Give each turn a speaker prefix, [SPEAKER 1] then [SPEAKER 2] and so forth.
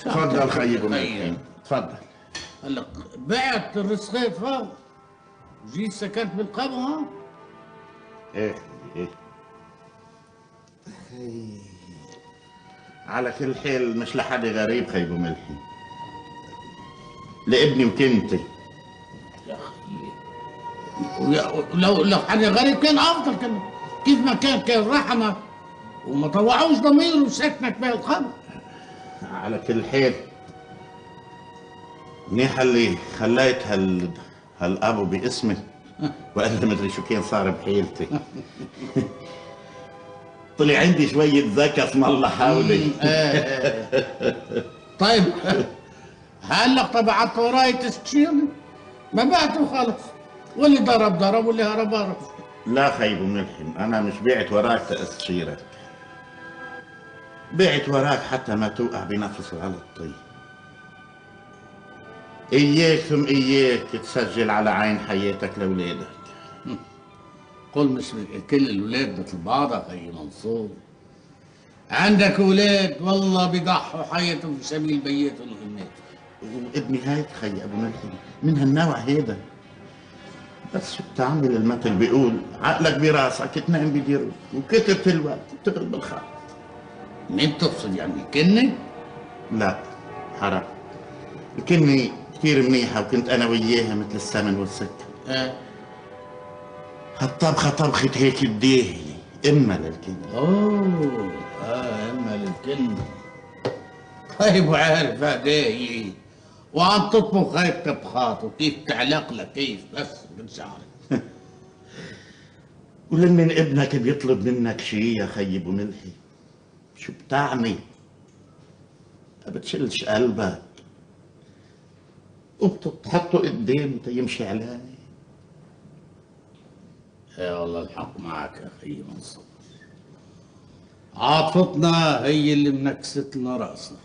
[SPEAKER 1] تفضل خيي ابو ملحم، تفضل.
[SPEAKER 2] هلا بعت الرسخيف ها وجيت سكنت بالقبو ها؟
[SPEAKER 1] ايه ايه. على كل حال مش لحد غريب خي ابو ملحم، لابني وكنتي.
[SPEAKER 2] يا اخي لو حد غريب كان افضل، كان كيف ما كان رحمك وما طوعوش ضميره وسكنك بالقبو.
[SPEAKER 1] على كل حال منيح اللي خليت هالابو باسمي، والا مدري شو كان صار بحيلتي. طلع عندي شوية ذكاء اسم الله حولي.
[SPEAKER 2] طيب هلا طبعت وراي تستشيرني، ما بعته خلص، واللي ضرب واللي هرب.
[SPEAKER 1] لا خي ابو ملحم، انا مش بعت وراك تأشيرك، بعت وراك حتى ما توقع بنفس غلطي. اياك ثم اياك تسجل على عين حياتك لاولادك.
[SPEAKER 2] قل مش كل الولاد مثل بعضها خي منصور، عندك ولاد والله بيضحوا حياتهم في سبيل بياتهم واماتهم.
[SPEAKER 1] وابني هيك خي ابو ملحم من هالنوع هيدا، بس شو بتعمل؟ المثل بيقول عقلك براسك تنام بديروك، وكتبت الوقت بتغلب الخط.
[SPEAKER 2] مين تقصد يعني كني؟
[SPEAKER 1] لا حرام، الكني كثير منيحة وكنت أنا وياها مثل السمن والسكر. هالطبخة طبخة هيك الداهية، إما للكني.
[SPEAKER 2] أوه إما للكني. طيب وعارف هدايا وعم تطبخ هيك طبخات وكيف تعلق لك كيف بس بدي أعرف.
[SPEAKER 1] ولمن ابنك بيطلب منك شيء يا خي ابو ملحي شو بتعمل؟ ما بتشلش قلبك وبتحطه قدام تيمشي عليه.
[SPEAKER 2] يا والله الحق معك يا اخي منصور، عاطفتنا هي اللي منكست لنا راسنا.